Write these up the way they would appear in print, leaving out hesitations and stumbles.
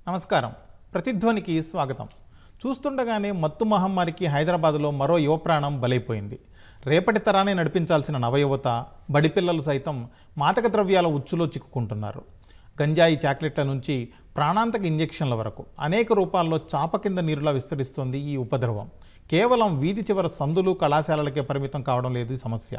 నమస్కారం. ప్రతిధ్వనికి స్వాగతం. చూస్తుండగానే మత్తు మహమ్మారికి హైదరాబాద్లో మరో యువ ప్రాణం బలైపోయింది. రేపటి తరాన్ని నడిపించాల్సిన నవయువత, బడిపిల్లలు సైతం మాదక ద్రవ్యాల ఉచ్చులో చిక్కుకుంటున్నారు. గంజాయి చాక్లెట్ల నుంచి ప్రాణాంతక ఇంజెక్షన్ల వరకు అనేక రూపాల్లో చాప కింద నీరులా విస్తరిస్తోంది ఈ ఉపద్రవం. కేవలం వీధి చివర సందులు, కళాశాలలకే పరిమితం కావడం లేదు ఈ సమస్య.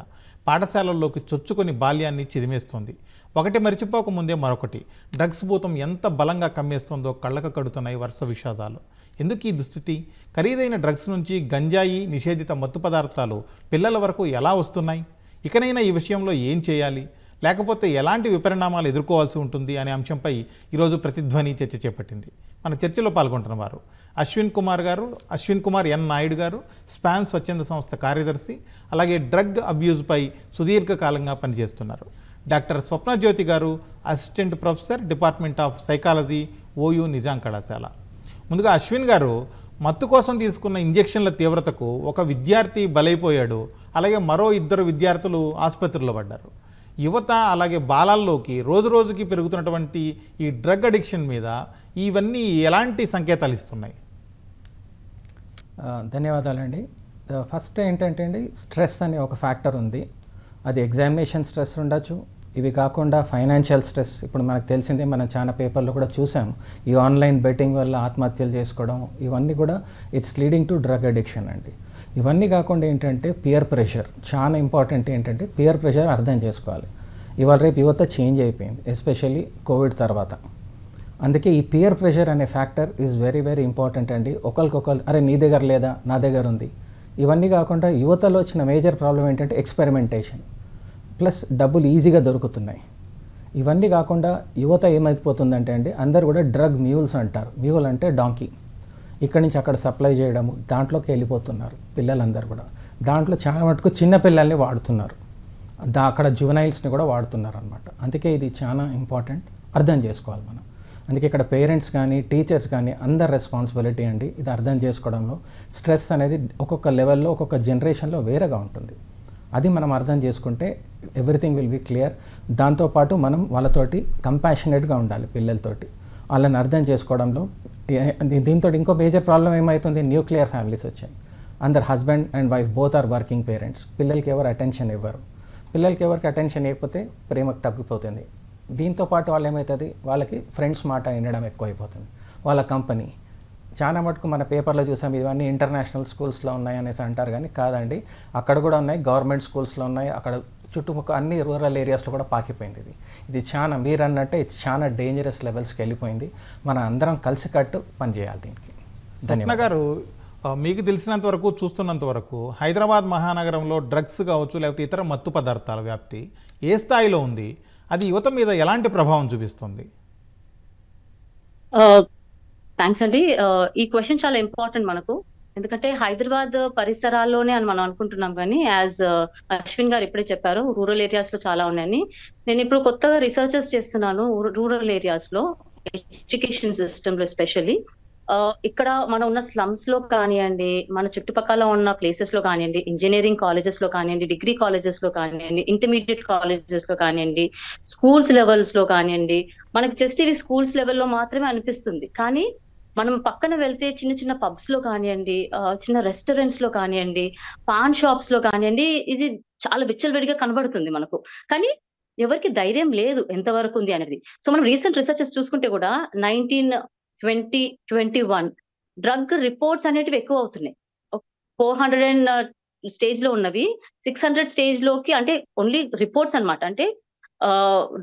పాఠశాలల్లోకి చొచ్చుకొని బాల్యాన్ని చిదిమేస్తుంది. ఒకటి మరిచిపోకముందే మరొకటి. డ్రగ్స్ భూతం ఎంత బలంగా కమ్మేస్తుందో కళ్ళకు కడుతున్నాయి వరుస విషాదాలు. ఎందుకు ఈ దుస్థితి? ఖరీదైన డ్రగ్స్ నుంచి గంజాయి, నిషేధిత మత్తు పదార్థాలు పిల్లల వరకు ఎలా వస్తున్నాయి? ఇకనైనా ఈ విషయంలో ఏం చేయాలి, లేకపోతే ఎలాంటి విపరిణామాలు ఎదుర్కోవాల్సి ఉంటుంది అనే అంశంపై ఈరోజు ప్రతిధ్వని చర్చ చేపట్టింది. మన చర్చలో పాల్గొంటున్న వారు అశ్విన్ కుమార్ ఎన్ నాయుడు గారు, స్పాన్ స్వచ్ఛంద సంస్థ కార్యదర్శి, అలాగే డ్రగ్ అబ్యూజ్పై సుదీర్ఘకాలంగా పనిచేస్తున్నారు. డాక్టర్ స్వప్నజ్యోతి గారు, assistant professor, department of psychology, OU Nizam కళాశాల. ముందుగా అశ్విన్ గారు, మత్తు కోసం తీసుకున్న ఇంజెక్షన్ల తీవ్రతకు ఒక విద్యార్థి బలైపోయాడు, అలాగే మరో 2 విద్యార్థులు ఆసుపత్రిలో పడ్డారు. యువత అలాగే బాలల్లోకి రోజు రోజుకి పెరుగుతున్నటువంటి ఈ డ్రగ్ అడిక్షన్ మీద ఇవన్నీ ఎలాంటి సంకేతాలు ఇస్తున్నాయి? ధన్యవాదాలండి. ఫస్ట్ ఏంటంటే అండి, స్ట్రెస్ అనే ఒక ఫ్యాక్టర్ ఉంది. అది ఎగ్జామినేషన్ స్ట్రెస్ ఉండొచ్చు, ఇవి కాకుండా ఫైనాన్షియల్ స్ట్రెస్. ఇప్పుడు మనకు తెలిసిందే, మనం చాలా పేపర్లో కూడా చూసాం, ఈ ఆన్లైన్ బెట్టింగ్ వల్ల ఆత్మహత్యలు చేసుకోవడం, ఇవన్నీ కూడా it's leading to drug addiction అండి. ఇవన్నీ కాకుండా ఏంటంటే పియర్ ప్రెషర్ చాలా ఇంపార్టెంట్. ఏంటంటే పియర్ ప్రెషర్ అర్థం చేసుకోవాలి. ఇవాళ రేపు యువత చేంజ్ అయిపోయింది, ఎస్పెషల్లీ కోవిడ్ తర్వాత. అందుకే ఈ పియర్ ప్రెషర్ అనే factor is very very important అండి. ఒకరికొకరు, అరే నీ దగ్గర లేదా, నా దగ్గర ఉంది. ఇవన్నీ కాకుండా యువతలో వచ్చిన మేజర్ ప్రాబ్లం ఏంటంటే ఎక్స్పెరిమెంటేషన్, ప్లస్ డబ్బులు ఈజీగా దొరుకుతున్నాయి. ఇవన్నీ కాకుండా యువత ఏమైపోతుందంటే అండి, అందరు కూడా డ్రగ్ మ్యూల్స్ అంటారు. మ్యూల్ అంటే డాంకీ. ఇక్కడి నుంచి అక్కడ సప్లై చేయడము, దాంట్లోకి వెళ్ళిపోతున్నారు పిల్లలందరూ కూడా. దాంట్లో చాలా మటుకు చిన్న పిల్లల్ని వాడుతున్నారు, అక్కడ జువెనైల్స్ని కూడా వాడుతున్నారు అనమాట. అందుకే ఇది చాలా ఇంపార్టెంట్, అర్థం చేసుకోవాలి మనం. అందుకే ఇక్కడ పేరెంట్స్ కానీ టీచర్స్ కానీ అందరి రెస్పాన్సిబిలిటీ అండి ఇది అర్థం చేసుకోవడంలో. స్ట్రెస్ అనేది ఒక్కొక్క లెవెల్లో ఒక్కొక్క జనరేషన్లో వేరేగా ఉంటుంది. అది మనం అర్థం చేసుకుంటే ఎవ్రీథింగ్ విల్ బీ క్లియర్. దాంతోపాటు మనం వాళ్ళతోటి కంపాషనేట్గా ఉండాలి, పిల్లలతోటి వాళ్ళని అర్థం చేసుకోవడంలో. దీంతో ఇంకో మేజర్ ప్రాబ్లం ఏమవుతుంది, న్యూక్లియర్ ఫ్యామిలీస్ వచ్చాయి. అందరు husband and wife both are working parents. పిల్లలకి ఎవరు అటెన్షన్ ఇవ్వరు. పిల్లలకి ఎవరికి అటెన్షన్ ఇవ్వకపోతే ప్రేమకు తగ్గిపోతుంది. దీంతోపాటు వాళ్ళు ఏమవుతుంది, వాళ్ళకి ఫ్రెండ్స్ మాట వినడం ఎక్కువైపోతుంది. వాళ్ళ కంపెనీ చాలా మటుకు మన పేపర్లో చూసాం, ఇవన్నీ ఇంటర్నేషనల్ స్కూల్స్లో ఉన్నాయి అనేసి అంటారు, కానీ కాదండి, అక్కడ కూడా ఉన్నాయి, గవర్నమెంట్ స్కూల్స్లో ఉన్నాయి, అక్కడ చుట్టుముక్క అన్ని రూరల్ ఏరియాస్లో కూడా పాకిపోయింది. ఇది చాలా, మీరు అన్నట్టే చాలా డేంజరస్ లెవెల్స్కి వెళ్ళిపోయింది. మనం అందరం కలిసికట్టు పనిచేయాలి దీనికి. ధన్యవాదాలు గారు. మీకు తెలిసినంత వరకు, చూస్తున్నంత వరకు హైదరాబాద్ మహానగరంలో డ్రగ్స్ కావచ్చు, లేకపోతే ఇతర మత్తు పదార్థాల వ్యాప్తి ఏ స్థాయిలో ఉంది? అది యువత మీద ఎలాంటి ప్రభావం చూపిస్తుంది? థ్యాంక్స్ అండి. ఈ క్వశ్చన్ చాలా ఇంపార్టెంట్ మనకు, ఎందుకంటే హైదరాబాద్ పరిసరాల్లోనే అని మనం అనుకుంటున్నాం, కానీ యాజ్ అశ్విన్ గారు ఇప్పుడే చెప్పారు, రూరల్ ఏరియాస్ లో చాలా ఉన్నాయని. నేను ఇప్పుడు కొత్తగా రీసెర్చెస్ చేస్తున్నాను రూరల్ ఏరియాస్ లో, ఎడ్యుకేషన్ సిస్టమ్ లో ఎస్పెషల్లీ. ఇక్కడ మనం ఉన్న స్లమ్స్ లో కానివ్వండి, మన చుట్టుపక్కల ఉన్న ప్లేసెస్ లో కానివ్వండి, ఇంజనీరింగ్ కాలేజెస్ లో కానివ్వండి, డిగ్రీ కాలేజెస్ లో కానివ్వండి, ఇంటర్మీడియట్ కాలేజెస్ లో కానివ్వండి, స్కూల్స్ లెవెల్స్ లో కానివ్వండి, మనకి జస్ట్ ఇవి స్కూల్స్ లెవెల్లో మాత్రమే అనిపిస్తుంది. కానీ మనం పక్కన వెళ్తే చిన్న చిన్న పబ్స్ లో కానివ్వండి, చిన్న రెస్టారెంట్స్ లో కానివ్వండి, పాన్ షాప్స్ లో కానివ్వండి, ఇది చాలా విచ్చలవిడిగా కనబడుతుంది మనకు. కానీ ఎవరికి ధైర్యం లేదు ఎంతవరకు ఉంది అనేది. సో మనం రీసెంట్ రీసెర్చెస్ చూసుకుంటే కూడా 2021 డ్రగ్ రిపోర్ట్స్ అనేటివి ఎక్కువ అవుతున్నాయి. 400 స్టేజ్ లో ఉన్నవి 600 స్టేజ్ లోకి, అంటే ఓన్లీ రిపోర్ట్స్ అన్నమాట. అంటే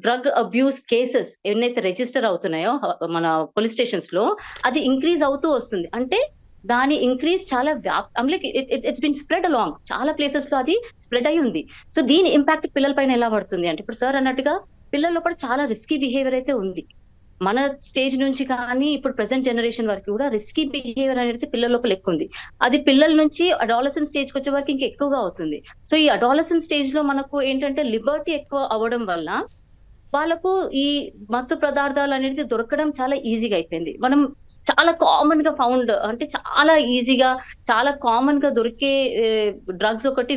డ్రగ్ అబ్యూస్ కేసెస్ ఎన్నైతే రిజిస్టర్ అవుతున్నాయో మన పోలీస్ స్టేషన్స్ లో, అది ఇంక్రీజ్ అవుతూ వస్తుంది. అంటే దాని ఇంక్రీజ్ చాలా ఇట్స్ బీన్ స్ప్రెడ్ అలాంగ్, చాలా ప్లేసెస్ లో అది స్ప్రెడ్ అయి ఉంది. సో దీని ఇంపాక్ట్ పిల్లల పైన ఎలా పడుతుంది అంటే, ఇప్పుడు సార్ అన్నట్టుగా పిల్లల్లో కూడా చాలా రిస్కీ బిహేవియర్ అయితే ఉంది. మన స్టేజ్ నుంచి కానీ ఇప్పుడు ప్రెసెంట్ జనరేషన్ వరకు కూడా రిస్కీ బిహేవియర్ అనేది పిల్లల లోపల ఎక్కువ ఉంది. అది పిల్లల నుంచి అడాలసెంట్ స్టేజ్కి వచ్చే వరకు ఇంకా ఎక్కువగా అవుతుంది. సో ఈ అడాలసెంట్ స్టేజ్ లో మనకు ఏంటంటే లిబర్టీ ఎక్కువ అవ్వడం వల్ల వాళ్ళకు ఈ మత్తు పదార్థాలు అనేది దొరకడం చాలా ఈజీగా అయిపోయింది. మనం చాలా కామన్ గా ఫౌండ్, అంటే చాలా ఈజీగా, చాలా కామన్ గా దొరికే డ్రగ్స్ ఒకటి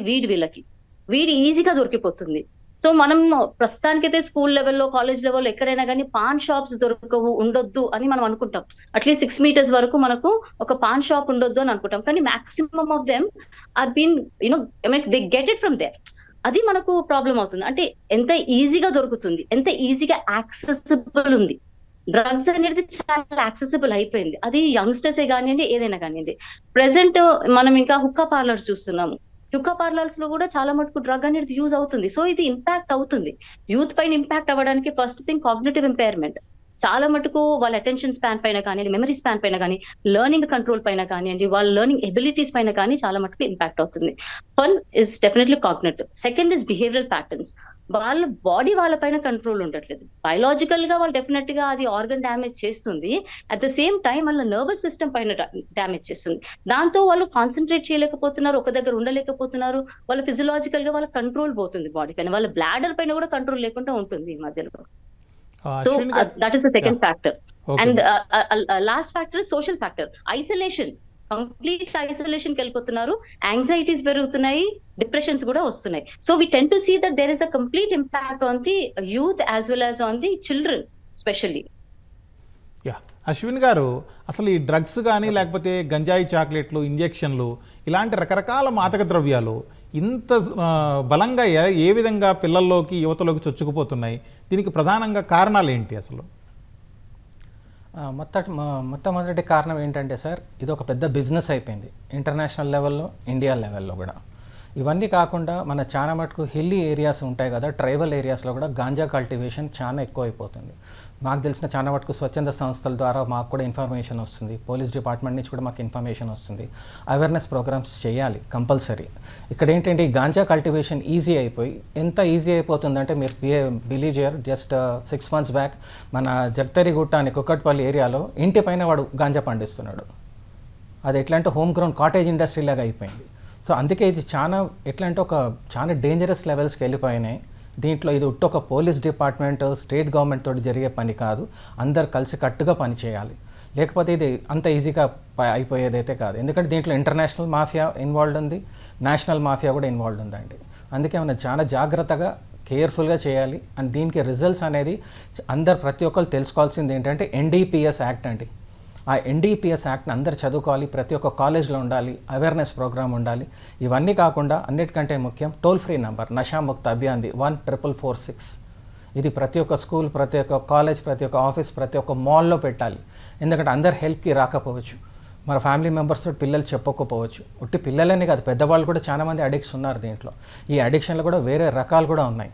వీడి ఈజీగా దొరికిపోతుంది. సో సో మనం ప్రస్తుతానికైతే స్కూల్ లెవెల్లో, కాలేజ్ లెవెల్లో ఎక్కడైనా కానీ పాన్ షాప్స్ దొరకవు, ఉండొద్దు అని మనం అనుకుంటాం. అట్లీస్ట్ 6 meters వరకు మనకు ఒక పాన్ షాప్ ఉండొద్దు అని అనుకుంటాం. కానీ maximum of them are been they get it from there. అది మనకు ప్రాబ్లం అవుతుంది. అంటే ఎంత ఈజీగా దొరుకుతుంది, ఎంత ఈజీగా యాక్సెసిబుల్ ఉంది. డ్రగ్స్ అనేది చాలా యాక్సెసిబుల్ అయిపోయింది. అది యంగ్స్టర్సే కానివ్వండి, ఏదైనా కానివ్వండి. ప్రెసెంట్ మనం ఇంకా హుక్కా పార్లర్స్ చూస్తున్నాము. హుక్కా పార్లర్స్ లో కూడా చాలా మటుకు డ్రగ్ అనేది యూజ్ అవుతుంది. సో ఇది ఇంపాక్ట్ అవుతుంది. యూత్ పైన ఇంపాక్ట్ అవ్వడానికి ఫస్ట్ థింగ్ కాగ్నిటివ్ ఇంపైర్మెంట్. చాలా మటుకు వాళ్ళ అటెన్షన్ స్పాన్ పైన కానివ్వండి, మెమరీ స్పాన్ పైన కానీ, లెర్నింగ్ కంట్రోల్ పైన కానివ్వండి, వాళ్ళ లెర్నింగ్ ఎబిలిటీస్ పైన కానీ చాలా మటుకు ఇంపాక్ట్ అవుతుంది. One is definitely cognitive. Second is behavioural patterns. వాళ్ళ బాడీ వాళ్ళ పైన కంట్రోల్ ఉండట్లేదు. బయలాజికల్ గా వాళ్ళు డెఫినెట్ గా అది ఆర్గన్ డ్యామేజ్ చేస్తుంది. అట్ ద సేమ్ టైం వాళ్ళ నర్వస్ సిస్టమ్ పైన డ్యామేజ్ చేస్తుంది. దాంతో వాళ్ళు కాన్సన్ట్రేట్ చేయలేకపోతున్నారు, ఒక దగ్గర ఉండలేకపోతున్నారు. వాళ్ళ ఫిజియలాజికల్ గా వాళ్ళ కంట్రోల్ పోతుంది బాడీ పైన. వాళ్ళ బ్లాడర్ పైన కూడా కంట్రోల్ లేకుండా ఉంటుంది ఈ మధ్యలో. So that is the second factor. And last factor social factor. Isolation, complete isolation కి వెళ్ళిపోతున్నారు. యాంగ్జైటీస్ పెరుగుతున్నాయి, డిప్రెషన్స్ కూడా వస్తున్నాయి. So we tend to see that there is a complete impact on the youth as well as on the children specially. Yeah, Ashwin garu, అసలు ఈ drugs కానీ లేకపోతే గంజాయి చాక్లెట్లు, ఇంజెక్షన్లు, ఇలాంటి రకరకాల మాదక ద్రవ్యాలు ఇంత బలంగా ఏ విధంగా పిల్లల్లోకి, యువతలోకి చొచ్చుకుపోతున్నాయి? దీనికి ప్రధానంగా కారణాలు ఏంటి అసలు? మొట్టమొదటి కారణం ఏంటంటే సార్, ఇది ఒక పెద్ద బిజినెస్ అయిపోయింది ఇంటర్నేషనల్ లెవెల్లో, ఇండియా లెవెల్లో కూడా. ఇవన్నీ కాకుండా మన చాలా మటుకు హిల్లీ ఏరియాస్ ఉంటాయి కదా, ట్రైబల్ ఏరియాస్లో కూడా గాంజా కల్టివేషన్ చాలా ఎక్కువ అయిపోతుంది. మాకు తెలిసిన చాలా మటుకు స్వచ్ఛంద సంస్థల ద్వారా మాకు కూడా ఇన్ఫర్మేషన్ వస్తుంది, పోలీస్ డిపార్ట్మెంట్ నుంచి కూడా మాకు ఇన్ఫర్మేషన్ వస్తుంది. అవేర్నెస్ ప్రోగ్రామ్స్ చేయాలి కంపల్సరీ. ఇక్కడ ఏంటంటే ఈ గాంజా కల్టివేషన్ ఈజీ అయిపోయి, ఎంత ఈజీ అయిపోతుందంటే మీరు బిలీవ్ చేయరు, జస్ట్ 6 months బ్యాక్ మన జగతరిగుట్ట అనే కుక్కట్పల్లి ఏరియాలో ఇంటి పైన వాడు గాంజా పండిస్తున్నాడు. అది ఎట్లా అంటే హోమ్ గ్రౌండ్ కాటేజ్ ఇండస్ట్రీ లాగా అయిపోయింది. సో అందుకే ఇది ఎట్లా అంటే చాలా డేంజరస్ లెవెల్స్కి వెళ్ళిపోయినాయి. దీంట్లో ఇది ఒక పోలీస్ డిపార్ట్మెంట్, స్టేట్ గవర్నమెంట్ తోటి జరిగే పని కాదు. అందరు కలిసి కట్టుగా పని చేయాలి, లేకపోతే ఇది అంత ఈజీగా అయిపోయేదైతే కాదు. ఎందుకంటే దీంట్లో ఇంటర్నేషనల్ మాఫియా ఇన్వాల్వ్డ్ ఉంది, నేషనల్ మాఫియా కూడా ఇన్వాల్వ్డ్ ఉందండి. అందుకే మనం చాలా జాగ్రత్తగా, కేర్ఫుల్గా చేయాలి. అండ్ దీనికి రిజల్ట్స్ అనేది ప్రతి ఒక్కరు తెలుసుకోవాల్సింది ఏంటంటే NDPS యాక్ట్ అండి. ఆ NDPS యాక్ట్ని అందరు చదువుకోవాలి, ప్రతి ఒక్క కాలేజ్లో ఉండాలి, అవేర్నెస్ ప్రోగ్రామ్ ఉండాలి. ఇవన్నీ కాకుండా అన్నిటికంటే ముఖ్యం టోల్ ఫ్రీ నెంబర్ నషాముక్త అభియాన్ది 14446. ఇది ప్రతి ఒక్క స్కూల్, ప్రతి ఒక్క కాలేజ్, ప్రతి ఒక్క ఆఫీస్, ప్రతి ఒక్క మాల్లో పెట్టాలి. ఎందుకంటే అందరు హెల్ప్కి రాకపోవచ్చు, మన ఫ్యామిలీ మెంబర్స్తో పిల్లలు చెప్పకపోవచ్చు. ఉట్టి పిల్లలనే కాదు, పెద్దవాళ్ళు కూడా చాలామంది అడిక్ట్స్ ఉన్నారు దీంట్లో. ఈ అడిక్షన్లు కూడా వేరే రకాలు కూడా ఉన్నాయి.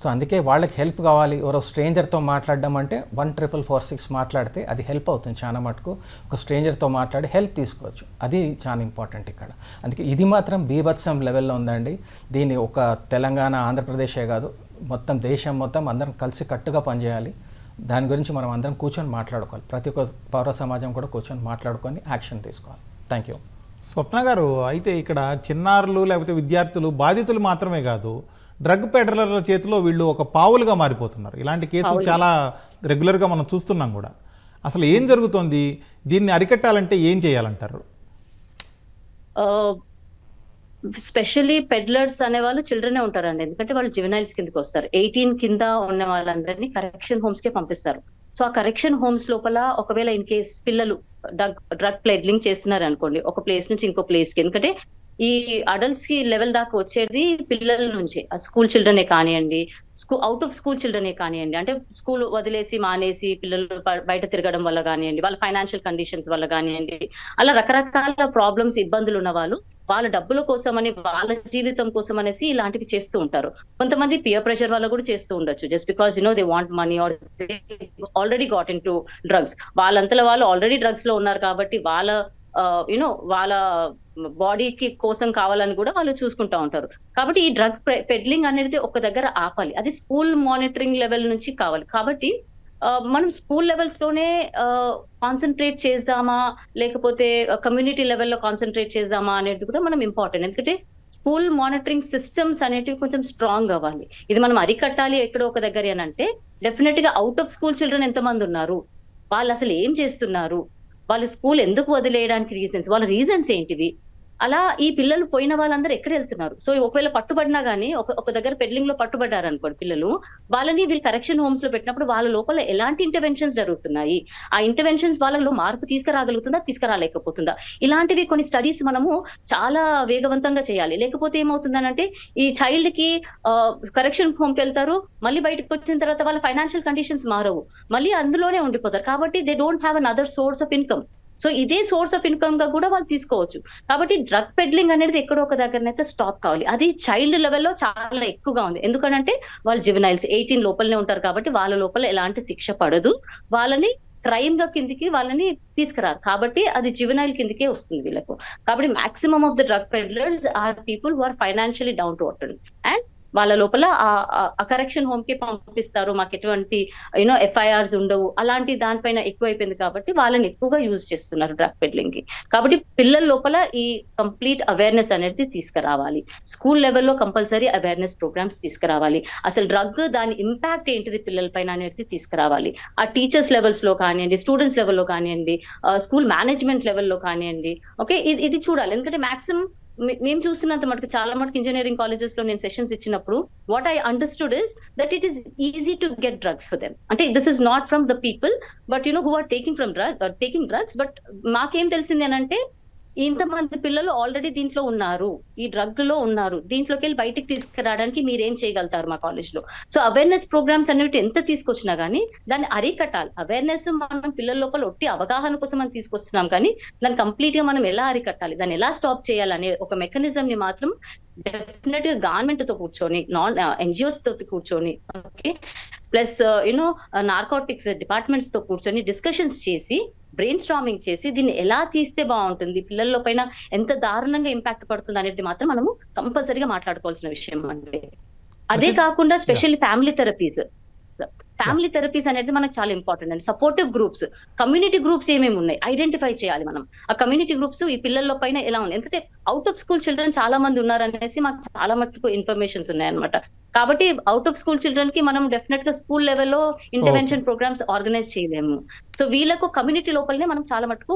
సో అందుకే వాళ్ళకి హెల్ప్ కావాలి. ఎవరో స్ట్రేంజర్తో మాట్లాడడం అంటే 14446 మాట్లాడితే అది హెల్ప్ అవుతుంది చాలా మటుకు. ఒక స్ట్రేంజర్తో మాట్లాడి హెల్ప్ తీసుకోవచ్చు, అది చాలా ఇంపార్టెంట్ ఇక్కడ. అందుకే ఇది మాత్రం బీభత్సం లెవెల్లో ఉందండి. దీన్ని ఒక తెలంగాణ, ఆంధ్రప్రదేశే కాదు, మొత్తం దేశం మొత్తం అందరం కలిసి కట్టుగా పనిచేయాలి. దాని గురించి మనం అందరం కూర్చొని మాట్లాడుకోవాలి. ప్రతి ఒక్క పౌర సమాజం కూడా కూర్చొని మాట్లాడుకొని యాక్షన్ తీసుకోవాలి. Thank you. స్వప్న గారు, అయితే ఇక్కడ చిన్నారులు లేకపోతే విద్యార్థులు బాధితులు మాత్రమే కాదు, డ్రగ్ పెడలర్ల చేతిలో వీళ్ళు ఒక పావులుగా మారిపోతున్నారు. ఇలాంటి కేసులు చాలా రెగ్యులర్గా మనం చూస్తున్నాం కూడా. అసలు ఏం జరుగుతోంది? దీన్ని అరికట్టాలంటే ఏం చేయాలంటారు? స్పెషల్లీ పెడ్లర్స్ అనే వాళ్ళు చిల్డ్రనే ఉంటారండి. ఎందుకంటే వాళ్ళు జువెనైల్స్ కిందకి వస్తారు. 18 కింద ఉన్న వాళ్ళందరినీ కరెక్షన్ హోమ్స్ కే పంపిస్తారు. సో ఆ కరెక్షన్ హోమ్స్ లోపల ఒకవేళ ఇన్ కేస్ పిల్లలు డ్రగ్ ప్లెడ్లింగ్ చేస్తున్నారు అనుకోండి, ఒక ప్లేస్ నుంచి ఇంకో ప్లేస్ కి, ఎందుకంటే ఈ అడల్ట్స్ కి లెవెల్ దాకా వచ్చేది పిల్లల నుంచి, స్కూల్ చిల్డ్రనే కానివ్వండి, అవుట్ ఆఫ్ స్కూల్ చిల్డ్రనే కానివ్వండి, అంటే స్కూల్ వదిలేసి మానేసి పిల్లలు బయట తిరగడం వల్ల కానివ్వండి, వాళ్ళ ఫైనాన్షియల్ కండిషన్స్ వల్ల కానివ్వండి, అలా రకరకాల ప్రాబ్లమ్స్, ఇబ్బందులు ఉన్న వాళ్ళు వాళ్ళ డబ్బుల కోసం అని, వాళ్ళ జీవితం కోసం అనేసి ఇలాంటివి చేస్తూ ఉంటారు. కొంతమంది పియర్ ప్రెషర్ వల్ల కూడా చేస్తూ ఉండొచ్చు, just because they want money or they already got in to drugs. వాళ్ళంతలో వాళ్ళు ఆల్రెడీ డ్రగ్స్ లో ఉన్నారు కాబట్టి వాళ్ళ వాళ్ళ బాడీకి కోసం కావాలని కూడా వాళ్ళు చూసుకుంటా ఉంటారు. కాబట్టి ఈ డ్రగ్ పెడ్లింగ్ అనేది ఒక దగ్గర ఆపాలి. అది స్కూల్ మానిటరింగ్ లెవెల్ నుంచి కావాలి. కాబట్టి మనం స్కూల్ లెవెల్స్ లోనే కాన్సన్ట్రేట్ చేద్దామా, లేకపోతే కమ్యూనిటీ లెవెల్లో కాన్సన్ట్రేట్ చేద్దామా అనేది కూడా మనం ఇంపార్టెంట్. ఎందుకంటే స్కూల్ మానిటరింగ్ సిస్టమ్స్ అనేటివి కొంచెం స్ట్రాంగ్ అవ్వాలి. ఇది మనం అరికట్టాలి ఎక్కడో ఒక దగ్గర అని అంటే, డెఫినెట్ గా అవుట్ ఆఫ్ స్కూల్ చిల్డ్రన్ ఎంతమంది ఉన్నారు, వాళ్ళు అసలు ఏం చేస్తున్నారు, వాళ్ళు స్కూల్ ఎందుకు వదిలేయడానికి రీజన్స్, వాళ్ళ రీజన్స్ ఏంటివి అలా ఈ పిల్లలు పోయిన వాళ్ళందరూ ఎక్కడ వెళ్తున్నారు? సో ఒకవేళ పట్టుబడినా గానీ ఒక దగ్గర పెడ్లింగ్ లో పట్టుబడ్డారు అనుకోండి పిల్లలు, వాళ్ళని వీళ్ళు కరెక్షన్ హోమ్స్ లో పెట్టినప్పుడు వాళ్ళ లోపల ఎలాంటి ఇంటర్వెన్షన్స్ జరుగుతున్నాయి, ఆ ఇంటర్వెన్షన్స్ వాళ్ళలో మార్పు తీసుకురాగలుగుతుందా, తీసుకురాలేకపోతుందా, ఇలాంటివి కొన్ని స్టడీస్ మనము చాలా వేగవంతంగా చేయాలి. లేకపోతే ఏమవుతుందనంటే ఈ చైల్డ్ కి కరెక్షన్ హోమ్ కి వెళ్తారు, మళ్ళీ బయటకు వచ్చిన తర్వాత వాళ్ళ ఫైనాన్షియల్ కండిషన్స్ మారవు, మళ్ళీ అందులోనే ఉండిపోతారు. కాబట్టి they don't have another source of income. So ఇదే సోర్స్ ఆఫ్ ఇన్కమ్ గా కూడా వాళ్ళు తీసుకోవచ్చు. కాబట్టి డ్రగ్ పెడ్లింగ్ అనేది ఎక్కడో ఒక దగ్గరనైతే స్టాప్ కావాలి. అది చైల్డ్ లెవెల్లో చాలా ఎక్కువగా ఉంది. ఎందుకంటే వాళ్ళు జువెనైల్స్ 18 లోపలనే ఉంటారు కాబట్టి వాళ్ళ లోపల ఎలాంటి శిక్ష పడదు, వాళ్ళని క్రైమ్ గా కిందికి వాళ్ళని తీసుకురారు. కాబట్టి అది జువెనైల్ కిందికే వస్తుంది వీళ్ళకు. కాబట్టి maximum of the drug peddlers are people who are financially down to earth and వాళ్ళ లోపల ఆ కరెక్షన్ హోమ్ కి పంపిస్తారు, మాకు ఎటువంటి ఎఫ్ఐఆర్స్ ఉండవు, అలాంటి దానిపైన ఎక్కువైపోయింది కాబట్టి వాళ్ళని ఎక్కువగా యూజ్ చేస్తున్నారు డ్రగ్ పెడ్లింగ్ కి. కాబట్టి పిల్లల లోపల ఈ కంప్లీట్ అవేర్నెస్ అనేది తీసుకురావాలి. స్కూల్ లెవెల్లో కంపల్సరీ అవేర్నెస్ ప్రోగ్రామ్స్ తీసుకురావాలి. అసలు డ్రగ్ దాని ఇంపాక్ట్ ఏంటిది పిల్లల పైన అనేది తీసుకురావాలి. ఆ టీచర్స్ లెవెల్స్ లో కానివ్వండి, స్టూడెంట్స్ లెవెల్లో కానివ్వండి, స్కూల్ మేనేజ్మెంట్ లెవెల్లో కానివ్వండి. ఓకే, ఇది చూడాలి. ఎందుకంటే మాక్సిమం మేము చూస్తున్నంత మటుకు చాలా మటుకు ఇంజనీరింగ్ కాలేజెస్ లో నేను సెషన్స్ ఇచ్చినప్పుడు what I understood is that it is easy to get drugs for them. అంటే this is not from the people but who are taking drugs. But మాకేం తెలిసింది అని అంటే ఇంతమంది పిల్లలు ఆల్రెడీ దీంట్లో ఉన్నారు, ఈ డ్రగ్ లో ఉన్నారు, దీంట్లోకి వెళ్ళి బయటికి తీసుకురావడానికి మీరేం చేయగలుగుతారు మా కాలేజ్ లో. సో అవేర్నెస్ ప్రోగ్రామ్స్ అనేవి ఎంత తీసుకొచ్చినా గానీ దాన్ని అరికట్టాలి. అవేర్నెస్ మనం పిల్లల లోపల ఒట్టి అవగాహన కోసం మనం తీసుకొస్తున్నాం, కానీ దాన్ని కంప్లీట్ గా మనం ఎలా అరికట్టాలి, దాన్ని ఎలా స్టాప్ చేయాలనే ఒక మెకానిజం ని మాత్రం డెఫినెట్ గా గవర్నమెంట్ తో కూర్చొని, నాన్ ఎన్జిఓస్ తో కూర్చొని, ఓకే, ప్లస్ నార్కోటిక్స్ డిపార్ట్మెంట్స్ తో కూర్చొని డిస్కషన్స్ చేసి బ్రెయిన్ స్ట్రామింగ్ చేసి దీన్ని ఎలా తీస్తే బాగుంటుంది, పిల్లల పైన ఎంత దారుణంగా ఇంపాక్ట్ పడుతుంది అనేది మాత్రం మనము కంపల్సరీగా మాట్లాడుకోవాల్సిన విషయం అండి. అదే కాకుండా స్పెషల్లీ ఫ్యామిలీ థెరపీస్ అనేది మనకు చాలా ఇంపార్టెంట్ అండి. సపోర్టివ్ గ్రూప్స్, కమ్యూనిటీ గ్రూప్స్ ఏమేమి ఉన్నాయి ఐడెంటిఫై చేయాలి మనం. ఆ కమ్యూనిటీ గ్రూప్స్ ఈ పిల్లల పైన ఎలా ఉంది, ఎందుకంటే అవుట్ ఆఫ్ స్కూల్ చిల్డ్రన్ చాలా మంది ఉన్నారు అనేసి మాకు చాలా మటుకు ఇన్ఫర్మేషన్స్ ఉన్నాయన్నమాట. కాబట్టి అవుట్ ఆఫ్ స్కూల్ చిల్డ్రన్ కి మనం డెఫినెట్ గా స్కూల్ లెవెల్లో ఇంటర్వెన్షన్ ప్రోగ్రామ్స్ ఆర్గనైజ్ చేయలేము. సో వీళ్ళకు కమ్యూనిటీ లోపలనే మనం చాలా మటుకు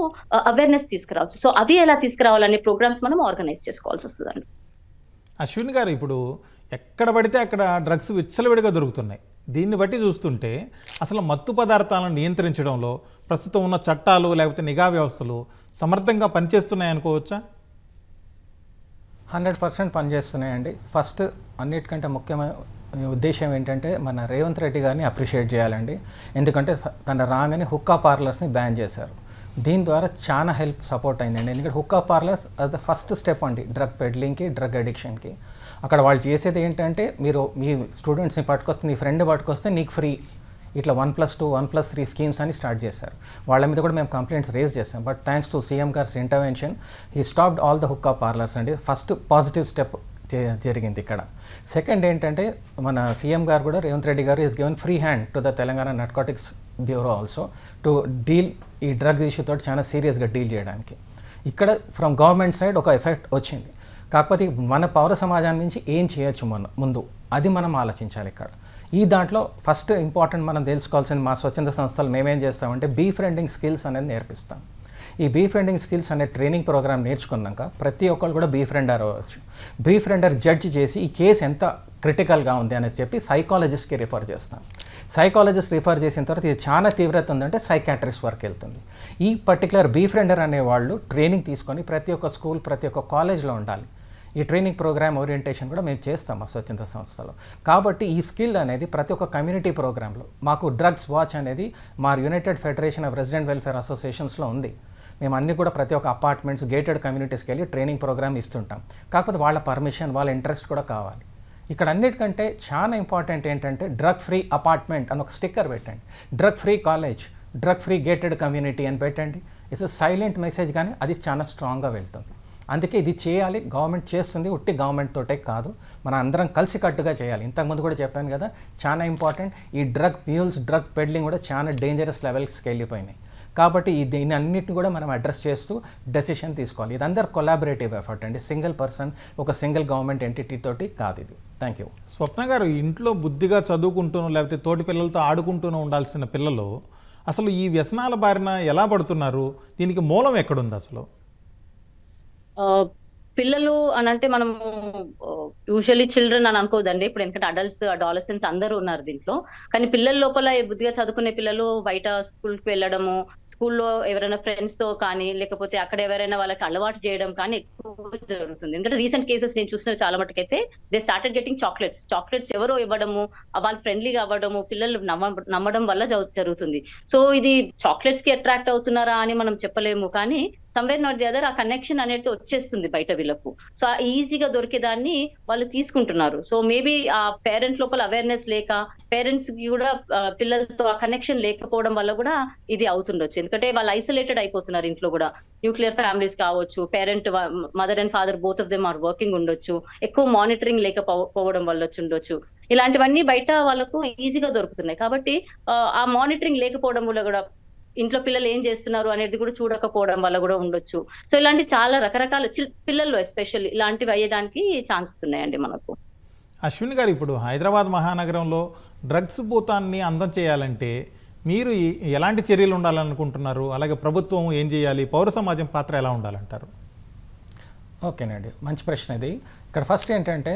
అవేర్నెస్ తీసుకురావచ్చు. సో అవి ఎలా తీసుకురావాలనే ప్రోగ్రామ్స్ మనం ఆర్గనైజ్ చేసుకోవాల్సి వస్తుందండి. అశ్విన్ గారు, ఇప్పుడు ఎక్కడ పడితే అక్కడ డ్రగ్స్ విచ్చలవిడిగా దొరుకుతున్నాయి. దీన్ని బట్టి చూస్తుంటే అసలు మత్తు పదార్థాలను నియంత్రించడంలో ప్రస్తుతం ఉన్న చట్టాలు లేకపోతే నిఘా వ్యవస్థలు సమర్థంగా పనిచేస్తున్నాయి అనుకోవచ్చా? 100% పనిచేస్తున్నాయండి. ఫస్ట్ అన్నిటికంటే ముఖ్యమైన ఉద్దేశం ఏంటంటే మన రేవంత్ రెడ్డి గారిని అప్రిషియేట్ చేయాలండి. ఎందుకంటే తన రాగానే హుక్కా పార్లర్స్ని బ్యాన్ చేశారు. దీని ద్వారా చాలా హెల్ప్ సపోర్ట్ అయిందండి. ఎందుకంటే హుక్కా పార్లర్స్ అది ద ఫస్ట్ స్టెప్ అండి డ్రగ్ పెడ్లింగ్కి, డ్రగ్ అడిక్షన్కి. అక్కడ వాళ్ళు చేసేది ఏంటంటే, మీరు మీ స్టూడెంట్స్ని పట్టుకొస్తే, నీ ఫ్రెండ్ పట్టుకొస్తే నీకు ఫ్రీ, ఇట్లా 1+2, 1+3 స్కీమ్స్ అని స్టార్ట్ చేశారు. వాళ్ళ మీద కూడా మేము కంప్లైంట్స్ రేజ్ చేస్తాం. బట్ థ్యాంక్స్ టు సీఎం గార్స్ intervention he stopped all the hookah parlours అండి. ఫస్ట్ పాజిటివ్ స్టెప్ జరిగింది ఇక్కడ. సెకండ్ ఏంటంటే, మన సీఎం గారు కూడా రేవంత్ రెడ్డి గారు is given free hand to the Telangana narcotics bureau also to deal ఈ డ్రగ్ ఇష్యూతో చాలా సీరియస్గా డీల్ చేయడానికి. ఇక్కడ ఫ్రమ్ గవర్నమెంట్ సైడ్ ఒక ఎఫెక్ట్ వచ్చింది. కాకపోతే మన పౌర సమాజాన్ని నుంచి ఏం చేయొచ్చు ముందు అది మనం ఆలోచించాలి ఇక్కడ. ఈ దాంట్లో ఫస్ట్ ఇంపార్టెంట్ మనం తెలుసుకోవాల్సింది, మా స్వచ్ఛంద సంస్థలు మేమేం చేస్తామంటే బీఫ్రెండింగ్ స్కిల్స్ అనేది నేర్పిస్తాం. ఈ బీఫ్రెండింగ్ స్కిల్స్ అనే ట్రైనింగ్ ప్రోగ్రామ్ నేర్చుకున్నాక ప్రతి ఒక్కరు కూడా బీఫ్రెండర్ అవ్వచ్చు. బీఫ్రెండర్ జడ్జ్ చేసి ఈ కేసు ఎంత క్రిటికల్గా ఉంది అనేసి చెప్పి సైకాలజిస్ట్కి రిఫర్ చేస్తాం. సైకాలజిస్ట్ రిఫర్ చేసిన తర్వాత ఇది చాలా తీవ్రత ఉందంటే సైకాట్రిస్ట్ వరకు వెళ్తుంది. ఈ పర్టికులర్ బీఫ్రెండర్ అనేవాళ్ళు ట్రైనింగ్ తీసుకొని ప్రతి ఒక్క స్కూల్, ప్రతి ఒక్క కాలేజ్లో ఉండాలి. ఈ ట్రైనింగ్ ప్రోగ్రామ్ ఓరియంటేషన్ కూడా మేము చేస్తాం మా స్వచ్ఛంద సంస్థలో. కాబట్టి ఈ స్కిల్ అనేది ప్రతి ఒక్క కమ్యూనిటీ ప్రోగ్రాంలో, మాకు డ్రగ్స్ వాచ్ అనేది మా united federation of resident welfare అసోసియేషన్స్లో ఉంది. మేము అన్నీ కూడా ప్రతి ఒక్క అపార్ట్మెంట్స్, గేటెడ్ కమ్యూనిటీస్కి వెళ్ళి ట్రైనింగ్ ప్రోగ్రామ్ ఇస్తుంటాం. కాకపోతే వాళ్ళ పర్మిషన్, వాళ్ళ ఇంట్రెస్ట్ కూడా కావాలి. ఇక్కడ అన్నిటికంటే చాలా ఇంపార్టెంట్ ఏంటంటే డ్రగ్ ఫ్రీ అపార్ట్మెంట్ అని ఒక స్టిక్కర్ పెట్టండి, drug free college, drug free gated community అని పెట్టండి. ఇట్స్ సైలెంట్ మెసేజ్, కానీ అది చాలా స్ట్రాంగ్గా వెళ్తుంది. అందుకే ఇది చేయాలి, గవర్నమెంట్ చేస్తుంది, ఉట్టి గవర్నమెంట్ తోటే కాదు, మన అందరం కలిసికట్టుగా చేయాలి. ఇంతకుముందు కూడా చెప్పాను కదా, చాలా ఇంపార్టెంట్. ఈ డ్రగ్ మ్యూల్స్, డ్రగ్ పెడ్లింగ్ కూడా చాలా డేంజరస్ లెవెల్స్కి వెళ్ళిపోయినాయి. కాబట్టి దీన్ని అన్నిటిని కూడా మనం అడ్రస్ చేస్తూ డెసిషన్ తీసుకోవాలి. ఇది అందరు కొలాబరేటివ్ ఎఫర్ట్ అండి, సింగిల్ పర్సన్, ఒక సింగిల్ గవర్నమెంట్ ఎంటిటీ తోటి కాదు ఇది. Thank you. స్వప్న గారు, ఇంట్లో బుద్ధిగా చదువుకుంటూనో లేకపోతే తోటి పిల్లలతో ఆడుకుంటూనో ఉండాల్సిన పిల్లలు అసలు ఈ వ్యసనాల బారిన ఎలా పడుతున్నారు? దీనికి మూలం ఎక్కడుంది అసలు? పిల్లలు అని అంటే మనము యూజువల్లీ చిల్డ్రన్ అని అనుకోదండి. ఇప్పుడు ఎందుకంటే అడల్ట్స్, అడాలసెంట్స్ అందరూ ఉన్నారు దీంట్లో. కానీ పిల్లల లోపల బుద్ధిగా చదువుకునే పిల్లలు బయట స్కూల్కి వెళ్ళడము, స్కూల్లో ఎవరైనా ఫ్రెండ్స్ తో కానీ లేకపోతే అక్కడ ఎవరైనా వాళ్ళకి అలవాటు చేయడం కానీ ఎక్కువ జరుగుతుంది. ఎందుకంటే రీసెంట్ కేసెస్ నేను చూసిన చాలా మటుకైతే దే స్టార్టెడ్ గెటింగ్ చాక్లెట్స్ ఎవరో ఇవ్వడము, వాళ్ళు ఫ్రెండ్లీగా అవ్వడము, పిల్లలు నమ్మడం వల్ల జరుగుతుంది. సో ఇది చాక్లెట్స్ కి అట్రాక్ట్ అవుతున్నారా అని మనం చెప్పలేము, కానీ సమ్వేర్ నాట్ ది అదర్ ఆ కనెక్షన్ అనేది వచ్చేస్తుంది బయట వీళ్ళకు. సో ఆ ఈజీగా దొరికేదాన్ని వాళ్ళు తీసుకుంటున్నారు. సో మేబీ ఆ పేరెంట్ లోపల అవేర్నెస్ లేక, పేరెంట్స్ కి కూడా పిల్లలతో ఆ కనెక్షన్ లేకపోవడం వల్ల కూడా ఇది అవుతుండొచ్చు. ఎందుకంటే వాళ్ళు ఐసోలేటెడ్ అయిపోతున్నారు ఇంట్లో కూడా. న్యూక్లియర్ ఫ్యామిలీస్ కావచ్చు, parent mother and father both of them are working ఉండొచ్చు, ఎక్కువ మానిటరింగ్ లేకపోవడం వల్ల ఉండొచ్చు. ఇలాంటివన్నీ బయట వాళ్ళకు ఈజీగా దొరుకుతున్నాయి. కాబట్టి ఆ మానిటరింగ్ లేకపోవడం వల్ల కూడా ఇంట్లో పిల్లలు ఏం చేస్తున్నారు అనేది కూడా చూడకపోవడం వల్ల కూడా ఉండొచ్చు. సో ఇలాంటి చాలా రకరకాల పిల్లల్లో ఎస్పెషల్లీ ఇలాంటివి అయ్యేదానికి ఛాన్సెస్ ఉన్నాయండి మనకు. అశ్విన్ గారు, ఇప్పుడు హైదరాబాద్ మహానగరంలో డ్రగ్స్ భూతాన్ని అందం చేయాలంటే మీరు ఎలాంటి చర్యలు ఉండాలనుకుంటున్నారు? అలాగే ప్రభుత్వం ఏం చేయాలి? పౌర సమాజం పాత్ర ఎలా ఉండాలంటారు? ఓకేనండి, మంచి ప్రశ్న ఇది. ఇక్కడ ఫస్ట్ ఏంటంటే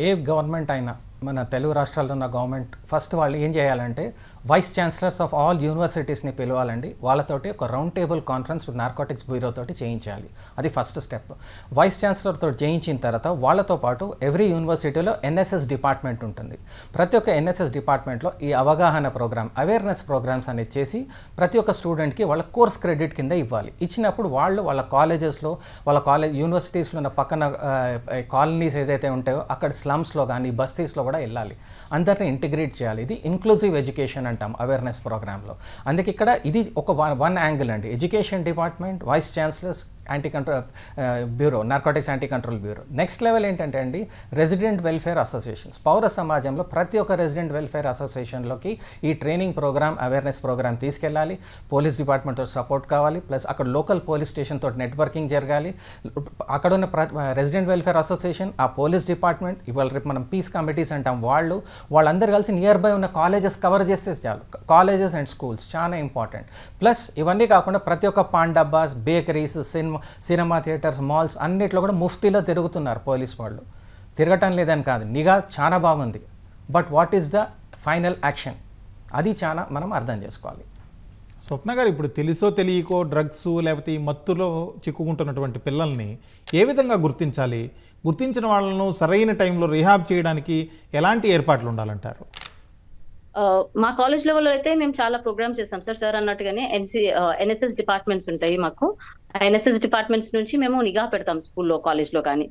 ఏ గవర్నమెంట్ అయినా, మన తెలుగు రాష్ట్రాల్లో ఉన్న గవర్నమెంట్ ఫస్ట్ వాళ్ళు ఏం చేయాలంటే వైస్ ఛాన్సలర్స్ ఆఫ్ ఆల్ యూనివర్సిటీస్ని పిలవాలండి. వాళ్ళతోటి ఒక round table conference narcotics bureau తోటి చేయించాలి. అది ఫస్ట్ స్టెప్. వైస్ ఛాన్సలర్తో చేయించిన తర్వాత వాళ్ళతో పాటు ఎవ్రీ యూనివర్సిటీలో ఎన్ఎస్ఎస్ డిపార్ట్మెంట్ ఉంటుంది. ప్రతి ఒక్క ఎన్ఎస్ఎస్ డిపార్ట్మెంట్లో ఈ అవగాహన ప్రోగ్రామ్, అవేర్నెస్ ప్రోగ్రామ్స్ అనేది చేసి ప్రతి ఒక్క స్టూడెంట్కి వాళ్ళ కోర్స్ క్రెడిట్ కింద ఇవ్వాలి. ఇచ్చినప్పుడు వాళ్ళ కాలేజెస్లో, యూనివర్సిటీస్లో ఉన్న పక్కన కాలనీస్ ఏదైతే ఉంటాయో అక్కడ స్లమ్స్లో కానీ బస్తీస్లో కూడా వెళ్ళాలి. అందరినీ ఇంటిగ్రేట్ చేయాలి. ఇది ఇన్క్లూజివ్ ఎడ్యుకేషన్ అంటాం అవేర్నెస్ ప్రోగ్రాంలో. అందుకే ఇక్కడ ఇది ఒక వన్ యాంగిల్ అండి. Education department, vice chancellors, anti control bureau, narcotics anti control bureau. Next level ఏంటంటే అండి రెసిడెంట్ వెల్ఫేర్ అసోసియేషన్స్. పౌర సమాజంలో ప్రతి ఒక్క రెసిడెంట్ వెల్ఫేర్ అసోసియేషన్లోకి ఈ ట్రైనింగ్ ప్రోగ్రామ్, అవేర్నెస్ ప్రోగ్రామ్ తీసుకెళ్ళాలి. పోలీస్ డిపార్ట్మెంట్తో సపోర్ట్ కావాలి, ప్లస్ అక్కడ లోకల్ పోలీస్ స్టేషన్ తోటి నెట్వర్కింగ్ జరగాలి. అక్కడ ఉన్న రెసిడెంట్ వెల్ఫేర్ అసోసియేషన్, ఆ పోలీస్ డిపార్ట్మెంట్, ఇవాళ రేపు మనం పీస్ కమిటీస్ అంటాం, వాళ్ళందరూ కలిసి నియర్ బై ఉన్న కాలేజెస్ కవర్ చేస్తే చాలు. కాలేజెస్ అండ్ స్కూల్స్ చాలా ఇంపార్టెంట్. ప్లస్ ఇవన్నీ కాకుండా ప్రతి ఒక్క పాన్ డబ్బాస్, బేకరీస్, సినిమా థియేటర్స్, మాల్స్ అన్నిట్లో కూడా ముఫ్తీలో తిరుగుతున్నారు పోలీస్ వాళ్ళు. తిరగటం లేదని కాదు, నిఘా చాలా బాగుంది. But what is the final action? అది చాలా మనం అర్థం చేసుకోవాలి. స్వప్న గారు, ఇప్పుడు తెలుసో తెలియకో డ్రగ్స్ లేకపోతే ఈ మత్తులో చిక్కుకుంటున్నటువంటి పిల్లల్ని ఏ విధంగా గుర్తించాలి? గుర్తించిన వాళ్ళను సరైన టైంలో రిహాబ్ చేయడానికి ఎలాంటి ఏర్పాట్లు ఉండాలంటారు? మా కాలేజ్ లెవెల్లో అయితే మేము చాలా ప్రోగ్రామ్స్ చేస్తాం సార్ అన్నట్టుగానే. ఎన్ఎస్ఎస్ డిపార్ట్మెంట్స్ ఉంటాయి మాకు. ఎన్ఎస్ఎస్ డిపార్ట్మెంట్స్ నుంచి మేము నిఘా పెడతాం స్కూల్లో, కాలేజ్లో కానీ.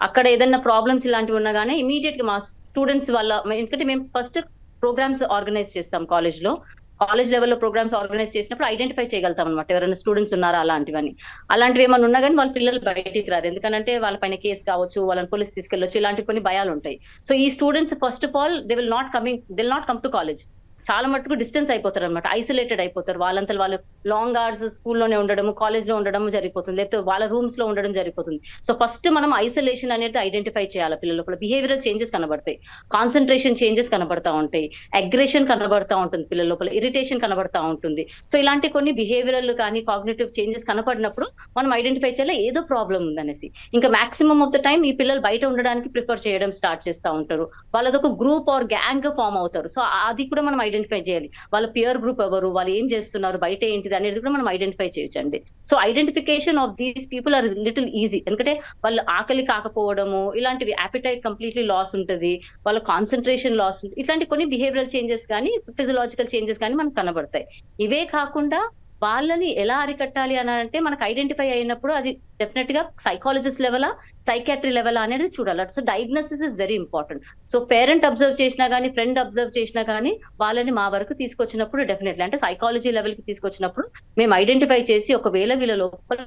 అక్కడ ఏదైనా ప్రాబ్లమ్స్ ఇలాంటివి ఉన్నా కానీ ఇమీడియట్ గా మా స్టూడెంట్స్ వల్ల, ఎందుకంటే మేము ఫస్ట్ ప్రోగ్రామ్స్ ఆర్గనైజ్ చేస్తాం కాలేజ్ లెవెల్లో ప్రోగ్రామ్స్ ఆర్గనైజ్ చేసినప్పుడు ఐడెంటిఫై చేయగలుగుతాం అనమాట ఎవరైనా స్టూడెంట్స్ ఉన్నారా అలాంటివి ఏమైనా ఉన్నా కానీ వాళ్ళ పిల్లలు బయటికి రారు. ఎందుకంటే వాళ్ళ పైన కేసు కావచ్చు, వాళ్ళని పోలీస్ తీసుకెళ్ళొచ్చు, ఇలాంటి కొన్ని భయాలు ఉంటాయి. సో ఈ students first of all they will not come to college. చాలా మటుకు డిస్టెన్స్ అయిపోతారు అనమాట, ఐసోలేటెడ్ అయిపోతారు. వాళ్ళంతా వాళ్ళు లాంగ్ అవర్స్ స్కూల్లోనే ఉండడం, కాలేజ్ లో ఉండడం జరిగిపోతుంది, లేకపోతే వాళ్ళ రూమ్స్ లో ఉండడం జరిగిపోతుంది. సో ఫస్ట్ మనం ఐసోలేషన్ అనేది ఐడెంటిఫై చేయాలి. పిల్లల లోపల బిహేవియరల్ చేంజెస్ కనబడతాయి, కాన్సన్ట్రేషన్ చేంజెస్ కనబడతా ఉంటాయి, అగ్రెషన్ కనబడతా ఉంటుంది, పిల్లల లోపల ఇరిటేషన్ కనబడతా ఉంటుంది. సో ఇలాంటి కొన్ని బిహేవియరల్ కానీ కాగ్నిటివ్ చేంజెస్ కనపడినప్పుడు మనం ఐడెంటిఫై చేయాలి ఏదో ప్రాబ్లం ఉందనేసి. ఇంకా మాక్సిమం ఆఫ్ ద టైం ఈ పిల్లలు బయట ఉండడానికి ప్రిఫర్ చేయడం స్టార్ట్ చేస్తూ ఉంటారు. వాళ్ళదొక గ్రూప్ ఆర్ గ్యాంగ్ ఫామ్ అవుతారు. సో అది కూడా మనం ఐడెంటిఫై చేయాలి. వాళ్ళ పియర్ గ్రూప్ ఎవరు, వాళ్ళు ఏం చేస్తున్నారు, బయట ఏంటిది అనేది కూడా మనం ఐడెంటిఫై చేయొచ్చండి. So identification of these people are little easy. ఎందుకంటే వాళ్ళు ఆకలి కాకపోవడము, ఇలాంటివి, అపిటైట్ కంప్లీట్లీ లాస్ ఉంటుంది, వాళ్ళ కాన్సన్ట్రేషన్ లాస్ ఉంటుంది, ఇట్లాంటి కొన్ని బిహేవియరల్ చేంజెస్ కానీ ఫిజియలాజికల్ చేంజెస్ కానీ మనకు కనబడతాయి. ఇవే కాకుండా వాళ్ళని ఎలా అరికట్టాలి అని అంటే మనకు ఐడెంటిఫై అయినప్పుడు అది డెఫినెట్ గా సైకాలజిస్ట్ లెవెలా, సైకాట్రీ లెవెల్ అనేది చూడాలి. So diagnosis is very important. So parent observe చేసినా కానీ, ఫ్రెండ్ అబ్జర్వ్ చేసినా కానీ వాళ్ళని మా వరకు తీసుకొచ్చినప్పుడు డెఫినెట్లీ అంటే సైకాలజీ లెవెల్ కి తీసుకొచ్చినప్పుడు మేము ఐడెంటిఫై చేసి ఒకవేళ వీళ్ళ లోపల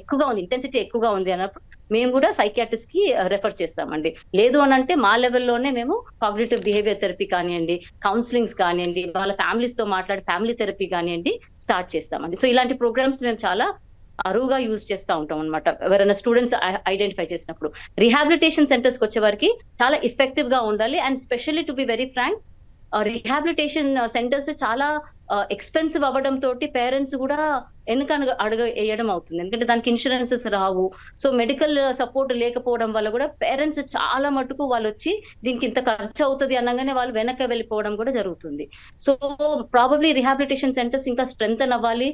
ఎక్కువగా ఉంది, ఇంటెన్సిటీ ఎక్కువగా ఉంది అన్నప్పుడు మేము కూడా సైకియాట్రిస్ట్ కి రెఫర్ చేస్తామండి. లేదు అని అంటే మా లెవెల్లోనే మేము కాగ్నిటివ్ బిహేవియర్ థెరపీ కానివ్వండి, కౌన్సిలింగ్స్ కానివ్వండి, వాళ్ళ ఫ్యామిలీస్ తో మాట్లాడి ఫ్యామిలీ థెరపీ కానివ్వండి స్టార్ట్ చేస్తామండి. సో ఇలాంటి ప్రోగ్రామ్స్ మేము చాలా అరువుగా యూజ్ చేస్తూ ఉంటాం అనమాట. ఎవరైనా స్టూడెంట్స్ ఐడెంటిఫై చేసినప్పుడు రీహాబిలిటేషన్ సెంటర్స్ కి వచ్చే వారికి చాలా ఎఫెక్టివ్ గా ఉండాలి. And specially to be very frank, rehabilitation centres చాలా ఎక్స్పెన్సివ్ అవ్వడం తోటి పేరెంట్స్ కూడా అడగ వేయడం అవుతుంది. ఎందుకంటే దానికి ఇన్సూరెన్సెస్ రావు. సో మెడికల్ సపోర్ట్ లేకపోవడం వల్ల కూడా పేరెంట్స్ చాలా మటుకు వాళ్ళు వచ్చి దీనికి ఇంత ఖర్చు అవుతుంది అనగానే వాళ్ళు వెనక్కి వెళ్ళిపోవడం కూడా జరుగుతుంది. సో ప్రాబబ్లీ రిహాబిలిటేషన్ సెంటర్స్ ఇంకా స్ట్రెంగ్తన్ అవ్వాలి.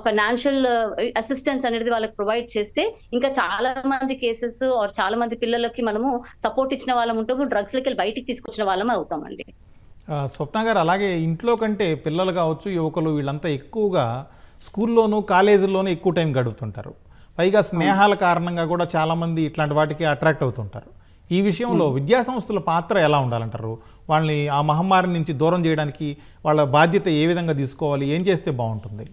ఫైనాన్షియల్ అసిస్టెన్స్ అనేది వాళ్ళకి ప్రొవైడ్ చేస్తే ఇంకా చాలా మంది కేసెస్ ఆర్ చాలా మంది పిల్లలకి మనము సపోర్ట్ ఇచ్చిన వాళ్ళం ఉంటాము, డ్రగ్స్ లకి బయటికి తీసుకొచ్చిన వాళ్ళమే అవుతామండి. స్వప్న గారు, అలాగే ఇంట్లో కంటే పిల్లలు కావచ్చు, యువకులు వీళ్ళంతా ఎక్కువగా స్కూల్లోనూ కాలేజీల్లోనూ ఎక్కువ టైం గడుపుతుంటారు. పైగా స్నేహాల కారణంగా కూడా చాలామంది ఇట్లాంటి వాటికి అట్రాక్ట్ అవుతుంటారు. ఈ విషయంలో విద్యా సంస్థల పాత్ర ఎలా ఉండాలంటారు? వాళ్ళని ఆ మహమ్మారి నుంచి దూరం చేయడానికి వాళ్ళ బాధ్యత ఏ విధంగా తీసుకోవాలి, ఏం చేస్తే బాగుంటుంది?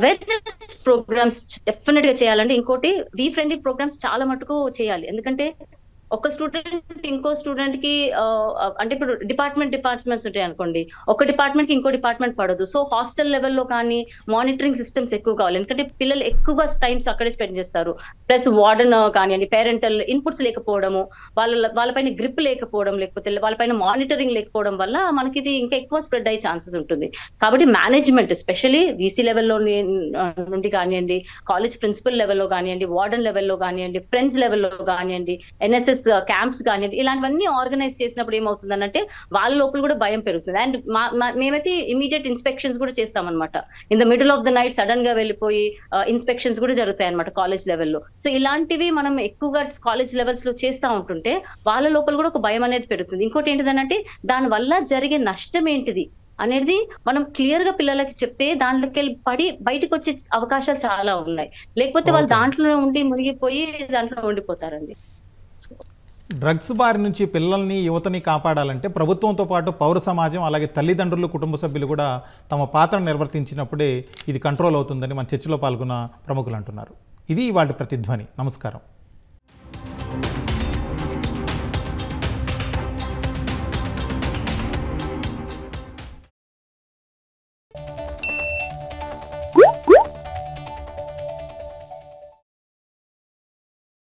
అవేర్నెస్ ప్రోగ్రామ్స్ డెఫినెట్ గా చేయాలండి. ఇంకోటి రీఫ్రెండ్లీ ప్రోగ్రామ్స్ చాలా మటుకు చేయాలి. ఎందుకంటే ఒక స్టూడెంట్ ఇంకో స్టూడెంట్ కి అంటే ఇప్పుడు డిపార్ట్మెంట్స్ ఉంటాయి అనుకోండి, ఒక డిపార్ట్మెంట్ కి ఇంకో డిపార్ట్మెంట్ పడదు. సో హాస్టల్ లెవెల్లో కానీ మానిటరింగ్ సిస్టమ్స్ ఎక్కువ కావాలి. ఎందుకంటే పిల్లలు ఎక్కువగా టైమ్స్ అక్కడే స్పెండ్ చేస్తారు. ప్లస్ వార్డెన్ కానివ్వండి, పేరెంటల్ ఇన్పుట్స్ లేకపోవడము, వాళ్ళపైన గ్రిప్ లేకపోవడం, లేకపోతే వాళ్ళపైన మానిటరింగ్ లేకపోవడం వల్ల మనకి ఇది ఇంకా ఎక్కువ స్ప్రెడ్ అయ్యే ఛాన్సెస్ ఉంటుంది. కాబట్టి మేనేజ్మెంట్ ఎస్పెషల్లీ వీసీ లెవెల్లో నుండి కానివ్వండి, కాలేజ్ ప్రిన్సిపల్ లెవెల్లో కానివ్వండి, వార్డెన్ లెవెల్లో కానివ్వండి, ఫ్రెండ్స్ లెవెల్లో కానివ్వండి, ఎన్ఎస్ఎస్ క్యాంప్స్ కానివ్వండి, ఇలాంటివన్నీ ఆర్గనైజ్ చేసినప్పుడు ఏమవుతుందనంటే వాళ్ళ లోపల కూడా భయం పెరుగుతుంది. అండ్ మేమైతే ఇమీడియట్ ఇన్స్పెక్షన్స్ కూడా చేస్తామన్నమాట. In the middle of the night sudden గా వెళ్ళిపోయి ఇన్స్పెక్షన్స్ కూడా జరుగుతాయి అనమాట కాలేజ్ లెవెల్లో. సో ఇలాంటివి మనం ఎక్కువగా కాలేజ్ లెవెల్స్ లో చేస్తూ ఉంటుంటే వాళ్ళ లోపల కూడా ఒక భయం అనేది పెరుగుతుంది. ఇంకోటి ఏంటిదనంటే దాని వల్ల జరిగే నష్టం ఏంటిది అనేది మనం క్లియర్ గా పిల్లలకి చెప్తే దాంట్లోకి వెళ్ళి పడి బయటకు వచ్చే అవకాశాలు చాలా ఉన్నాయి. లేకపోతే వాళ్ళు దాంట్లో ఉండి మునిగిపోయి దాంట్లో ఉండిపోతారండి. డ్రగ్స్ బారి నుంచి పిల్లల్ని, యువతని కాపాడాలంటే ప్రభుత్వంతో పాటు పౌర సమాజం, అలాగే తల్లిదండ్రులు, కుటుంబ సభ్యులు కూడా తమ పాత్రను నిర్వర్తించినప్పుడే ఇది కంట్రోల్ అవుతుందని మన చర్చలో పాల్గొన్న ప్రముఖులు అంటున్నారు. ఇది వాటి ప్రతిధ్వని. నమస్కారం.